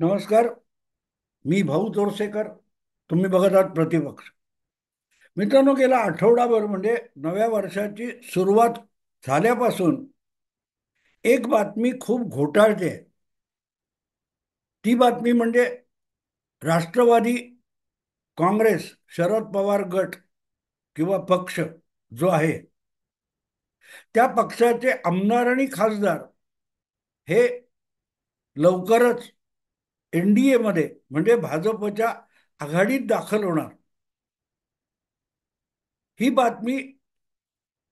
नमस्कार. मी भाऊ तोरसेकर. तुम्ही बघत आहात प्रतिपक्ष. मित्रांनो, गेला आठवडाभर म्हणजे नव्या वर्षाची सुरुवात झाल्यापासून एक बातमी खूप घोटाळते. ती बातमी म्हणजे राष्ट्रवादी काँग्रेस शरद पवार गट किंवा पक्ष जो आहे, त्या पक्षाचे आमदार आणि खासदार हे लवकरच एनडीए मध्ये म्हणजे भाजपच्या आघाडीत दाखल होणार. ही बातमी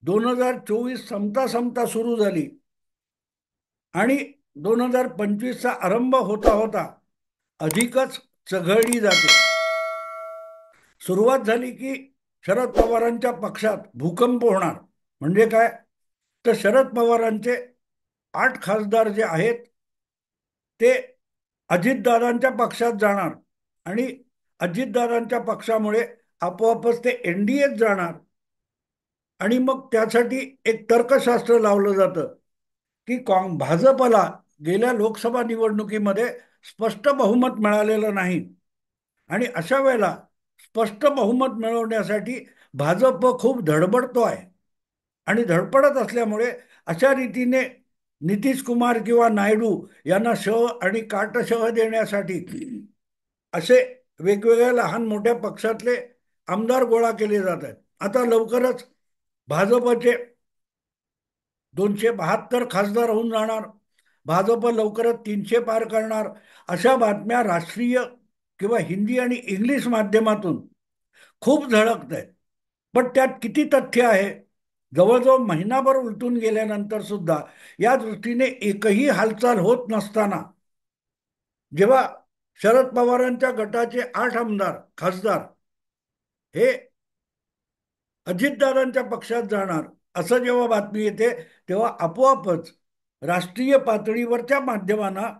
2024 संपता संपता सुरू झाली आणि 2025चा आरंभ होता होता अधिकच चघळली जाते. सुरुवात झाली की शरद पवारांच्या पक्षात भूकंप होणार. म्हणजे काय? तर शरद पवारांचे 8 खासदार जे आहेत ते अजितदादांच्या पक्षात जाणार आणि अजितदादांच्या पक्षामुळे आपोआपच ते एनडीएत जाणार. आणि मग त्यासाठी एक तर्कशास्त्र लावलं जातं की भाजपला गेल्या लोकसभा निवडणुकीमध्ये स्पष्ट बहुमत मिळालेलं नाही आणि अशा वेळेला स्पष्ट बहुमत मिळवण्यासाठी भाजप खूप धडपडतो आहे. आणि धडपडत असल्यामुळे अशा रीतीने नितीश कुमार किंवा नायडू यांना आणि काटशह देण्यासाठी असे वेगवेगळ्या लहान मोठ्या पक्षातले आमदार गोळा केले जात आहेत. आता लवकरच भाजपचे 272 खासदार होऊन जाणार. भाजप लवकरच 300 पार करणार. अशा बातम्या राष्ट्रीय किंवा हिंदी आणि इंग्लिश माध्यमातून खूप झळकत आहेत. पण त्यात किती तथ्य आहे? जवळजवळ महिनाभर उलटून गेल्यानंतर सुद्धा या दृष्टीने एकही हालचाल होत नसताना जेव्हा शरद पवारांच्या गटाचे 8 आमदार खासदार हे अजितदादांच्या पक्षात जाणार असं जेव्हा बातमी येते, तेव्हा आपोआपच राष्ट्रीय पातळीवरच्या माध्यमांना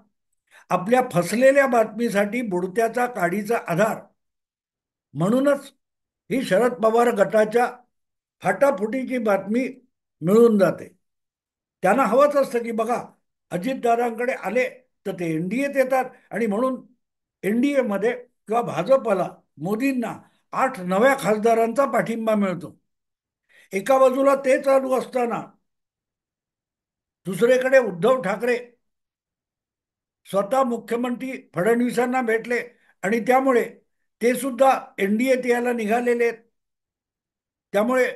आपल्या फसलेल्या बातमीसाठी बुडत्याचा काडीचा आधार म्हणूनच ही शरद पवार गटाच्या फाटाफुटीची बातमी मिळून जाते. त्यांना हवंच असतं की बघा, अजितदादांकडे आले तर ते एनडीएत येतात आणि म्हणून एनडीए मध्ये किंवा भाजपला, मोदींना 8 नव्या खासदारांचा पाठिंबा मिळतो. एका बाजूला ते चालू असताना दुसरीकडे उद्धव ठाकरे स्वतः मुख्यमंत्री फडणवीसांना भेटले आणि त्यामुळे ते सुद्धा एनडीएत यायला निघालेले आहेत. त्यामुळे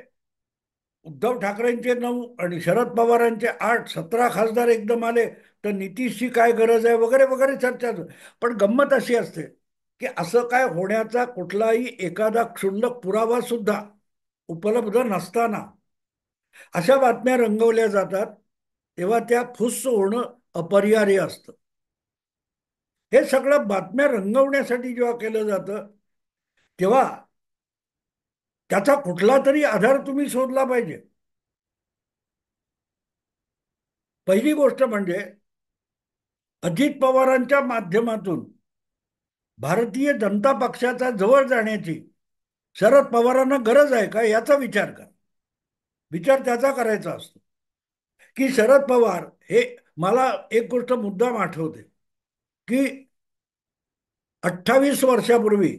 उद्धव ठाकरेंचे 9 आणि शरद पवारांचे 8, 17 खासदार एकदम आले तर नितीशची काय गरज आहे वगैरे वगैरे चर्चा. पण गंमत अशी असते की असं काय होण्याचा कुठलाही एखादा क्षुल्लक पुरावा सुद्धा उपलब्ध नसताना अशा बातम्या रंगवल्या जातात, तेव्हा त्या फुस होणं अपरिहार्य असतं. हे सगळं बातम्या रंगवण्यासाठी जेव्हा केलं जातं, तेव्हा त्याचा कुठला तरी आधार तुम्ही शोधला पाहिजे. पहिली गोष्ट म्हणजे अजित पवारांच्या माध्यमातून भारतीय जनता पक्षाचा जवळ जाण्याची शरद पवारांना गरज आहे का, याचा विचार करा. विचार त्याचा करायचा असतो की शरद पवार हे, मला एक गोष्ट मुद्दाम आठवते की 28 वर्षापूर्वी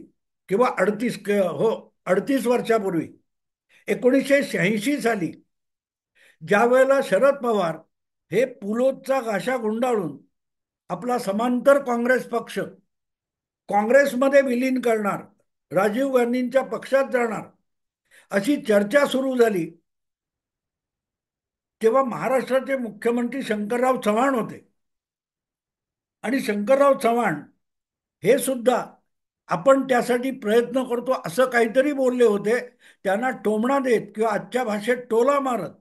किंवा 38, हो, 38 वर्षापूर्वी 1986 साली ज्या वेळेला शरद पवार हे पुलोदचा गाशा गुंडाळून आपला समांतर काँग्रेस पक्ष काँग्रेसमध्ये विलीन करणार, राजीव गांधींच्या पक्षात जाणार अशी चर्चा सुरू झाली, तेव्हा महाराष्ट्राचे मुख्यमंत्री शंकरराव चव्हाण होते. आणि शंकरराव चव्हाण हे सुद्धा आपण त्यासाठी प्रयत्न करतो असं काहीतरी बोलले होते. त्यांना टोमणा देत किंवा आजच्या भाषेत टोला मारत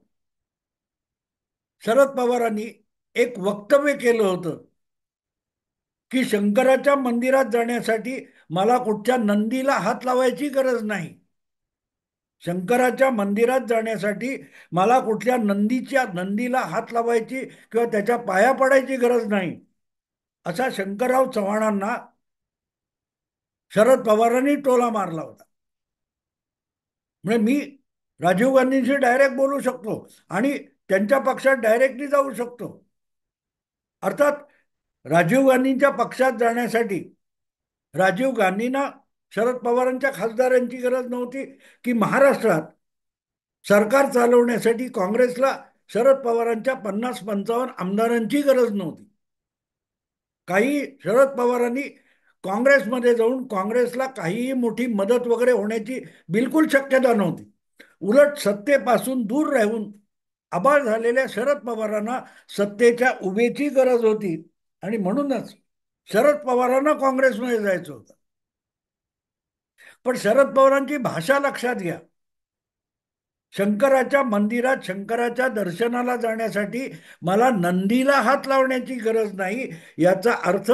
शरद पवारांनी एक वक्तव्य केलं होतं की शंकराच्या मंदिरात जाण्यासाठी मला कुठच्या नंदीला हात लावायची गरज नाही. शंकराच्या मंदिरात जाण्यासाठी मला कुठल्या नंदीला हात लावायची किंवा त्याच्या पाया पडायची गरज नाही, असा शंकरराव चव्हाणांना शरद पवारांनी टोला मारला होता. म्हणजे मी राजीव गांधींशी डायरेक्ट बोलू शकतो आणि त्यांच्या पक्षात डायरेक्टली जाऊ शकतो. अर्थात राजीव गांधींच्या पक्षात जाण्यासाठी राजीव गांधींना शरद पवारांच्या खासदारांची गरज नव्हती, की महाराष्ट्रात सरकार चालवण्यासाठी काँग्रेसला शरद पवारांच्या 50-55 आमदारांची गरज नव्हती. काही शरद पवारांनी काँग्रेसमध्ये जाऊन काँग्रेसला काहीही मोठी मदत वगैरे होण्याची बिलकुल शक्यता नव्हती. उलट सत्तेपासून दूर राहून आबाळ झालेल्या शरद पवारांना सत्तेच्या उभेची गरज होती आणि म्हणूनच शरद पवारांना काँग्रेसमध्ये जायचं होतं. पण शरद पवारांची भाषा लक्षात घ्या. शंकराच्या मंदिरात शंकराच्या दर्शनाला जाण्यासाठी मला नंदीला हात लावण्याची गरज नाही, याचा अर्थ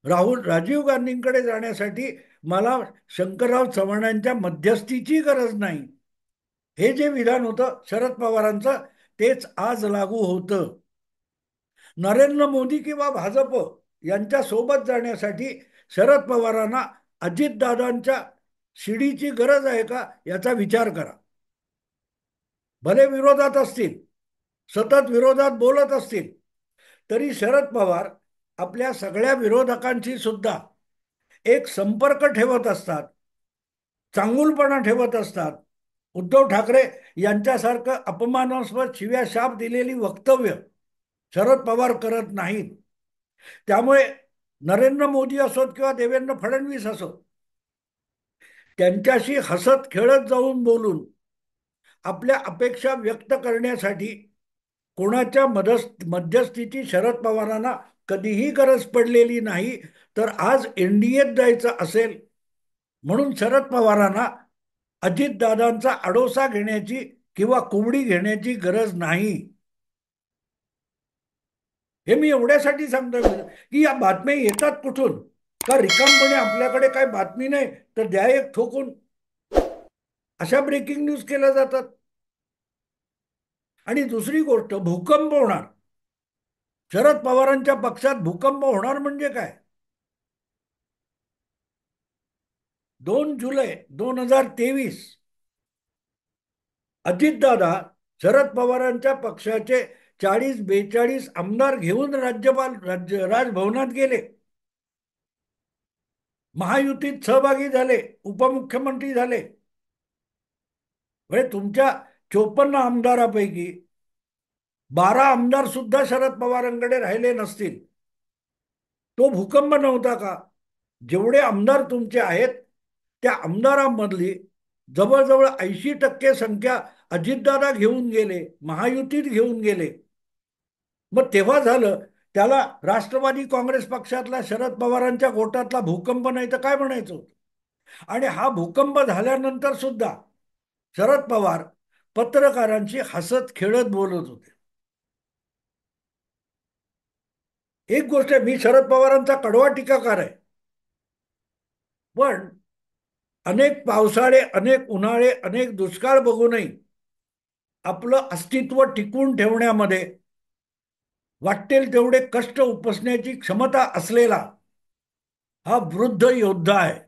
राजीव गांधींकडे जाण्यासाठी मला शंकरराव चव्हाणांच्या मध्यस्थीची गरज नाही. हे जे विधान होतं शरद पवारांचं, तेच आज लागू होतं. नरेंद्र मोदी किंवा भाजप यांच्या सोबत जाण्यासाठी शरद पवारांना अजितदादांच्या शिडीची गरज आहे का, याचा विचार करा. भले विरोधात असतील, सतत विरोधात बोलत असतील, तरी शरद पवार आपल्या सगळ्या विरोधकांशी सुद्धा एक संपर्क ठेवत असतात, चांगुलपणा ठेवत असतात. उद्धव ठाकरे यांच्यासारखं अपमानास्पद शिव्या शाप दिलेली वक्तव्य शरद पवार करत नाहीत. त्यामुळे नरेंद्र मोदी असोत किंवा देवेंद्र फडणवीस असोत, त्यांच्याशी हसत खेळत जाऊन बोलून आपल्या अपेक्षा व्यक्त करण्यासाठी कोणाच्या मध्यस्थीची शरद पवारांना कधीही गरज पडलेली नाही. तर आज एनडीएत जायचं असेल म्हणून शरद पवारांना अजितदादांचा आडोसा घेण्याची किंवा कोंबडी घेण्याची गरज नाही. हे मी एवढ्यासाठी सांगतो की या बातम्या येतात कुठून, का रिकामपणे आपल्याकडे काय बातमी नाही तर द्या एक ठोकून, अशा ब्रेकिंग न्यूज केल्या जातात. आणि दुसरी गोष्ट, भूकंप होणार. शरद पवारांच्या पक्षात भूकंप होणार म्हणजे काय? 2 जुलै 2023 अजितदादा शरद पवारांच्या पक्षाचे 40-42 आमदार घेऊन राजभवनात गेले, महायुतीत सहभागी झाले, उपमुख्यमंत्री झाले. म्हणजे तुमच्या 54 आमदारापैकी 12 आमदार सुद्धा शरद पवारांकडे राहिले नसतील. तो भूकंप नव्हता का? जेवढे आमदार तुमचे आहेत त्या आमदारांमधली जवळजवळ 80% संख्या अजितदादा घेऊन गेले, महायुतीत घेऊन गेले. मग तेव्हा झालं त्याला राष्ट्रवादी काँग्रेस पक्षातला शरद पवारांच्या गोटातला भूकंप, नाही तर काय म्हणायचं होतं. आणि हा भूकंप झाल्यानंतर सुद्धा शरद पवार पत्रकारांशी हसत खेळत बोलत होते. एक गोष्ट आहे, मी शरद पवारांचा कडवा टीकाकार आहे, पण अनेक पावसाळे, अनेक उन्हाळे, अनेक दुष्काळ बघूनही आपलं अस्तित्व टिकवून ठेवण्यामध्ये वाटेल तेवढे कष्ट उपसण्याची क्षमता असलेला हा वृद्ध योद्धा आहे.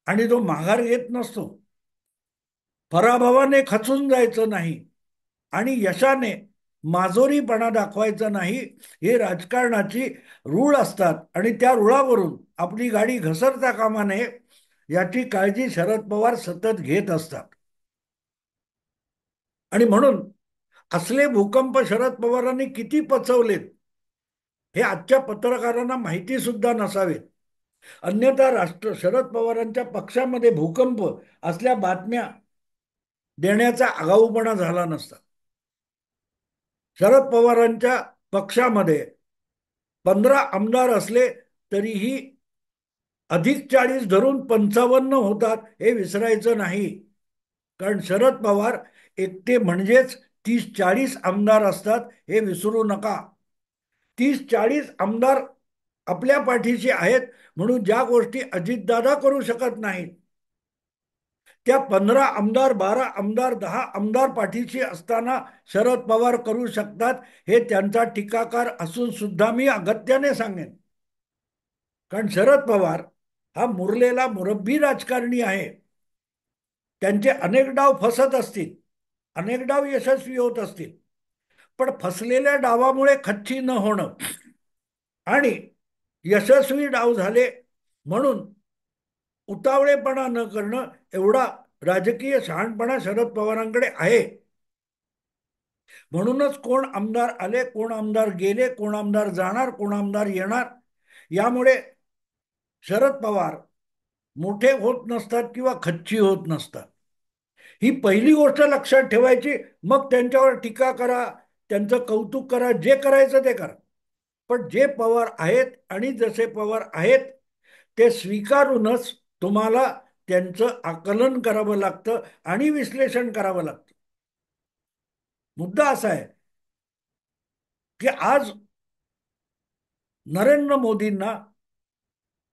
आणि तो माघार घेत नसतो. पराभवाने खचून जायचं नाही आणि यशाने माजोरीपणा दाखवायचा नाही. हे राजकारणाची रूळ असतात आणि त्या रुळावरून आपली गाडी घसरता कामा नये याची काळजी शरद पवार सतत घेत असतात. आणि म्हणून असले भूकंप शरद पवारांनी किती पचवलेत हे आजच्या पत्रकारांना माहिती सुद्धा नसावेत. अन्यथा शरद पवारांच्या पक्षामध्ये भूकंप असल्या बातम्या देण्याचा आगाऊपणा झाला नसता. शरद पवारांच्या पक्षामध्ये 15 आमदार असले तरीही अधिक 40 धरून 55 होतात हे विसरायचं नाही. कारण शरद पवार एकटे म्हणजेच 30-40 आमदार असतात हे विसरू नका. 30-40 आमदार आपल्या पाठीशी आहेत म्हणून ज्या गोष्टी अजितदादा करू शकत नाहीत त्या 15 आमदार, 12 आमदार, 10 आमदार पाठीशी असताना शरद पवार करू शकतात. हे त्यांचा टीकाकार असून सुद्धा मी अगत्याने सांगेन. कारण शरद पवार हा मुरलेला मुरब्बी राजकारणी आहे. त्यांचे अनेक डाव फसत असतील, अनेक डाव यशस्वी होत असतील, पण फसलेल्या डावामुळे खच्ची न होणं आणि यशस्वी डाव झाले म्हणून उतावळेपणा न करणं एवढा राजकीय शहाणपणा शरद पवारांकडे आहे. म्हणूनच कोण आमदार आले, कोण आमदार गेले, कोण आमदार जाणार, कोण आमदार येणार, यामुळे शरद पवार मोठे होत नसतात किंवा खच्ची होत नसतात. ही पहिली गोष्ट लक्षात ठेवायची. मग त्यांच्यावर टीका करा, त्यांचं कौतुक करा, जे करायचं ते करा. पण जे पवार आहेत आणि जसे पवार आहेत ते स्वीकारूनच तुम्हाला त्यांचं आकलन करावं लागतं आणि विश्लेषण करावं लागतं. मुद्दा असा आहे की आज नरेंद्र मोदींना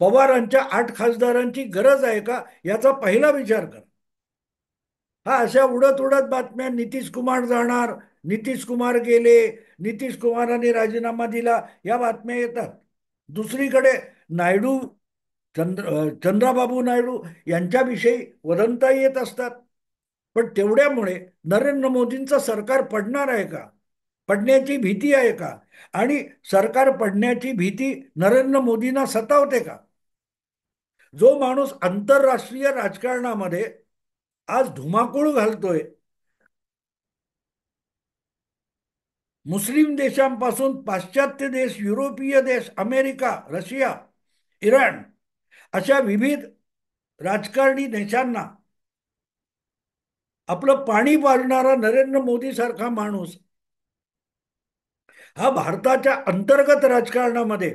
पवारांच्या 8 खासदारांची गरज आहे का, याचा पहिला विचार करा. हा अशा उडत उडत बातम्या, नितीश कुमार जाणार, नितीश कुमार गेले, नितीश कुमारांनी राजीनामा दिला, या बातम्या येतात. दुसरीकडे नायडू, चंद्राबाबू नायडू यांच्याविषयी वदंता येत असतात. पण तेवढ्यामुळे नरेंद्र मोदींचं सरकार पडणार आहे का, पडण्याची भीती आहे का, आणि सरकार पडण्याची भीती नरेंद्र मोदींना सतावते का? जो माणूस आंतरराष्ट्रीय राजकारणामध्ये आज धुमाकूळ घालतोय, मुस्लिम देशांपासून पाश्चात्य देश, युरोपीय देश, अमेरिका, रशिया, इराण अशा विविध राजकारणी देशांना आपलं पाणी पाजणारा नरेंद्र मोदी सारखा माणूस हा भारताच्या अंतर्गत राजकारणामध्ये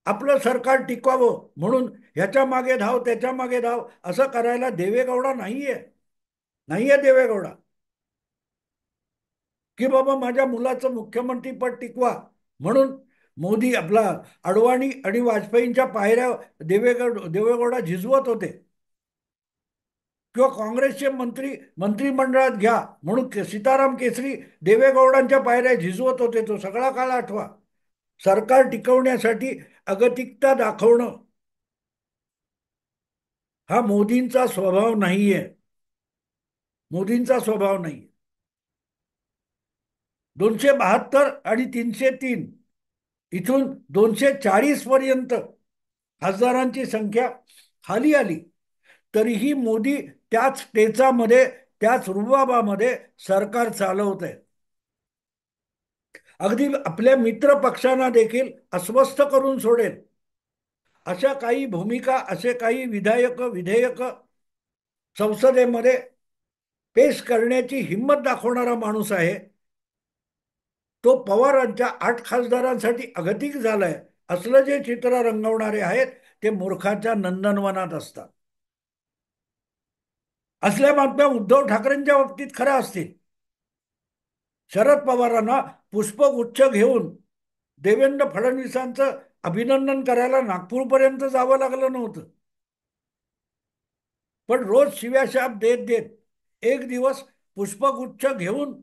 आपलं सरकार टिकवावं म्हणून ह्याच्या मागे धाव, त्याच्या मागे धाव असं करायला देवेगौडा नाहीये. नाहीये देवेगौडा की बाबा माझ्या मुलाचं मुख्यमंत्रीपद टिकवा म्हणून मोदी आपला अडवाणी आणि वाजपेयींच्या पायऱ्या देवेगौडा झिजवत होते, किंवा काँग्रेसचे मंत्री मंत्रिमंडळात घ्या म्हणून सीताराम केसरी देवेगौडांच्या पायऱ्या झिजवत होते. तो सगळा काळ आठवा. सरकार टिकवण्यासाठी अगतिकता दाखवणं हा मोदींचा स्वभाव नाहीये. मोदींचा स्वभाव नाही. 272 आणि 303 इथून 240 पर्यंत खासदारांची संख्या खाली आली, तरीही मोदी त्याच टेचामध्ये, त्याच रुबाबामध्ये सरकार चालवत आहे. अगदी आपल्या मित्र पक्षांना देखील अस्वस्थ करून सोडेल अशा काही भूमिका, असे काही विधेयक संसदेमध्ये पेश करण्याची हिंमत दाखवणारा माणूस आहे. तो पवारांच्या 8 खासदारांसाठी अगतिक झालाय असलं जे चित्र रंगवणारे आहेत ते मूर्खाच्या नंदनवनात असतात. असल्या बातम्या उद्धव ठाकरेंच्या बाबतीत खऱ्या असतील. शरद पवारांना पुष्पगुच्छ घेऊन देवेंद्र फडणवीसांचं अभिनंदन करायला नागपूरपर्यंत जावं लागलं नव्हतं. पण रोज शिव्याशाप देत देत एक दिवस पुष्पगुच्छ घेऊन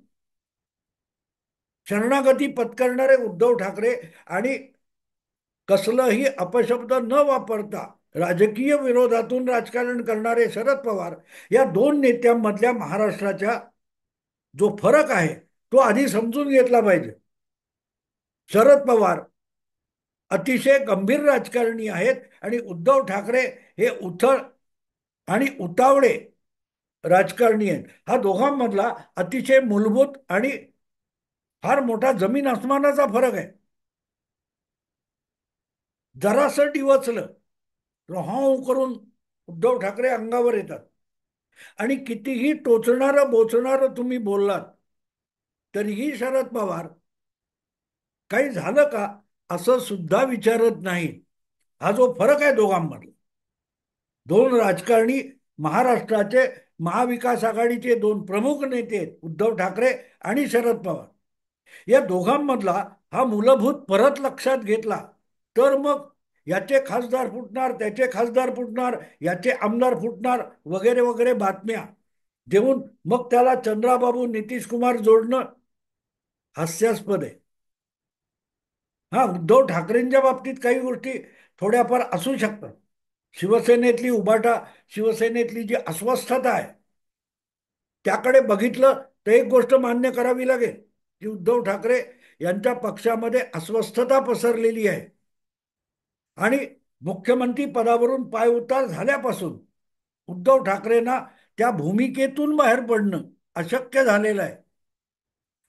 शरणागती पत्करणारे उद्धव ठाकरे आणि कसलंही अपशब्द न वापरता राजकीय विरोधातून राजकारण करणारे शरद पवार, या दोन नेत्यांमधल्या महाराष्ट्राच्या जो फरक आहे तो आधी समजून घेतला पाहिजे. शरद पवार अतिशय गंभीर राजकारणी आहेत आणि उद्धव ठाकरे हे उथळ आणि उतावळे राजकारणी आहेत. हा दोघांमधला अतिशय मूलभूत आणि फार मोठा जमीन आसमानाचा फरक आहे. जरासं डिवचलं हाव करून उद्धव ठाकरे अंगावर येतात, आणि कितीही टोचणारं बोचणारं तुम्ही बोललात तरीही शरद पवार काही झालं का असं सुद्धा विचारत नाही. हा जो फरक आहे दोघांमध्ये, दोन राजकारणी, महाराष्ट्राचे महाविकास आघाडीचे दोन प्रमुख नेते आहेत उद्धव ठाकरे आणि शरद पवार, या दोघांमधला हा मूलभूत परत लक्षात घेतला तर मग याचे खासदार फुटणार, त्याचे खासदार फुटणार, याचे आमदार फुटणार वगैरे वगैरे बातम्या देऊन मग त्याला चंद्राबाबू, नितीश कुमार जोडणं हास्यास्पद आहे. हा, उद्धव ठाकरेंच्या बाबतीत काही गोष्टी थोड्याफार असू शकतात. शिवसेनेतली उभाटा, शिवसेनेतली जी अस्वस्थता आहे त्याकडे बघितलं तर एक गोष्ट मान्य करावी लागेल की उद्धव ठाकरे यांच्या पक्षामध्ये अस्वस्थता पसरलेली आहे. आणि मुख्यमंत्री पदावरून पायउतार झाल्यापासून उद्धव ठाकरेंना त्या भूमिकेतून बाहेर पडणं अशक्य झालेलं आहे.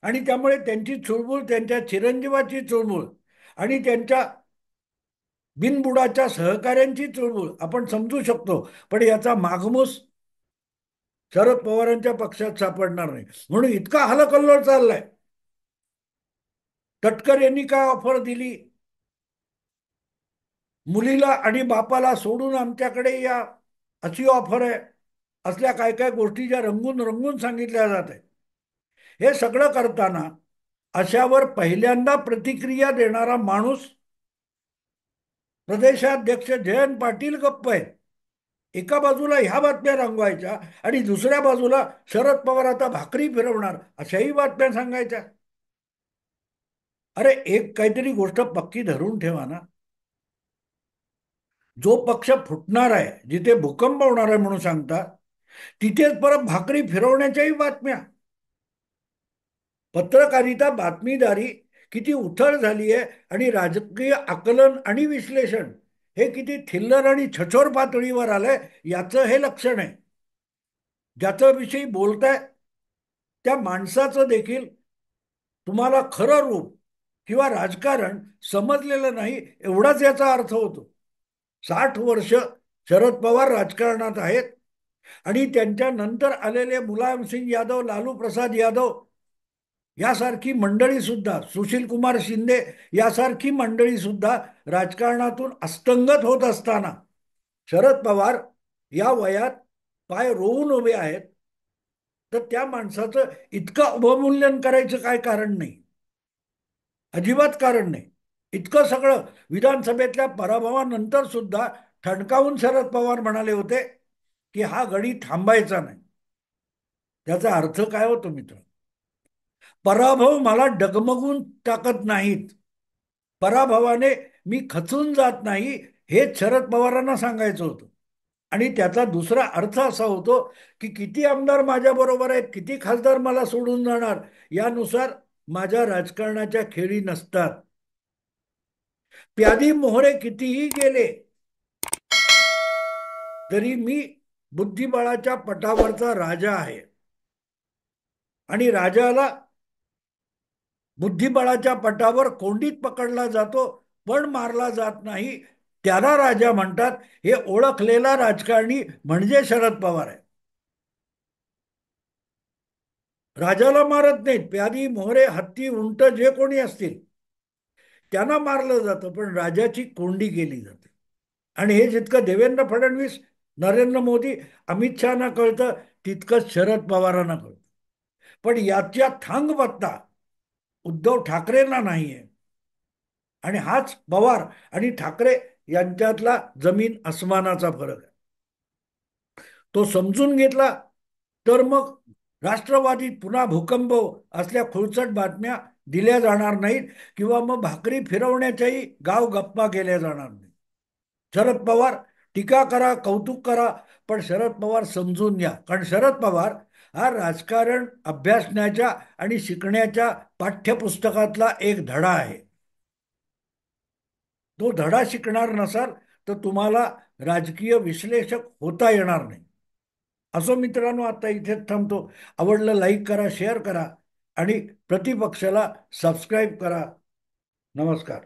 आणि त्यामुळे त्यांची चुळबुळ, त्यांच्या चिरंजीवाची चुळबुळ आणि त्यांच्या बिनबुडाच्या सहकाऱ्यांची चुळबुळ आपण समजू शकतो. पण याचा मागमूस शरद पवारांच्या पक्षात सापडणार नाही, म्हणून इतका हलकल्लोळ चाललाय. तटकर यांनी काय ऑफर दिली? मुलीला आणि बापाला सोडून आमच्याकडे या, अशी ऑफर आहे. असल्या काय काय गोष्टी ज्या रंगून रंगून सांगितल्या जात आहेत. हे सगळं करताना अशावर पहिल्यांदा प्रतिक्रिया देणारा माणूस प्रदेशाध्यक्ष जयंत पाटील गप्प आहेत. एका बाजूला ह्या बातम्या रंगवायच्या आणि दुसऱ्या बाजूला शरद पवार आता भाकरी फिरवणार अशाही बातम्या सांगायच्या. अरे एक काहीतरी गोष्ट पक्की धरून ठेवा ना. जो पक्ष फुटणार आहे, जिथे भूकंप होणार आहे म्हणून सांगतात, तिथेच परत भाकरी फिरवण्याच्याही बातम्या. पत्रकारिता, बातमीदारी किती उथळ झाली आहे आणि राजकीय आकलन आणि विश्लेषण हे किती थिल्लर आणि छछोर पातळीवर आलंय याचं हे लक्षण आहे. ज्याच्या विषयी बोलताय त्या माणसाचं देखील तुम्हाला खरं रूप किंवा राजकारण समजलेलं नाही एवढाच याचा अर्थ होतो. 60 वर्ष शरद पवार राजकारणात आहेत आणि त्यांच्या नंतर आलेले मुलायमसिंग यादव, लालू प्रसाद यादव यासारखी मंडळी सुद्धा, सुशील कुमार शिंदे यासारखी मंडळी सुद्धा राजकारणातून अस्तंगत होत असताना शरद पवार या वयात पाय रोवून उभे आहेत. तर त्या माणसाचं इतकं अवमूल्यन करायचं काय कारण नाही. अजिबात कारण नाही. इतकं सगळं विधानसभेतल्या पराभवानंतर सुद्धा ठणकावून शरद पवार म्हणाले होते की हा गडी थांबायचा नाही. त्याचा अर्थ काय होतो मित्र? पराभव मला डगमगून टाकत नाहीत, पराभवाने मी खचून जात नाही, हेच शरद पवारांना सांगायचं होतं. आणि त्याचा दुसरा अर्थ असा होतो की किती आमदार माझ्या बरोबर आहेत, किती खासदार मला सोडून जाणार, यानुसार माझ्या राजकारणाच्या खेळी नसतात. प्यादी मोहरे कितीही गेले तरी मी बुद्धिबळाच्या पटावरचा राजा आहे. आणि राजाला बुद्धिबळाच्या पटावर कोंडीत पकडला जातो पण मारला जात नाही, त्याला राजा म्हणतात. हे ओळखलेला राजकारणी म्हणजे शरद पवार आहे. राजाला मारत नाहीत, प्यादी मोहरे हत्ती उंट जे कोणी असतील त्यांना मारलं जातं, पण राजाची कोंडी केली जाते. आणि हे जितकं देवेंद्र फडणवीस, नरेंद्र मोदी, अमित शहाना कळतं तितकंच शरद पवारांना कळतं. पण याच्या थांगपत्ता उद्धव ठाकरेंना नाहीये. आणि हाच पवार आणि ठाकरे यांच्यातला जमीन अस्मानाचा फरक आहे. तो समजून घेतला तर मग राष्ट्रवादीत पुन्हा भूकंप असल्या खुळचट बातम्या दिल्या जाणार नाहीत किंवा मग भाकरी फिरवण्याच्याही गाव गप्पा केल्या जाणार नाही. शरद पवार टीका करा, कौतुक करा, पण शरद पवार समजून घ्या. कारण शरद पवार हा राजकारण अभ्यासण्याच्या आणि शिकण्याच्या पाठ्यपुस्तकातला एक धडा आहे. तो धडा शिकणार नसाल तर तुम्हाला राजकीय विश्लेषक होता येणार नाही. असो मित्रांनो, आता इथेच थांबतो. आवडलं लाईक करा, शेअर करा आणि प्रतिपक्षाला सबस्क्राईब करा. नमस्कार.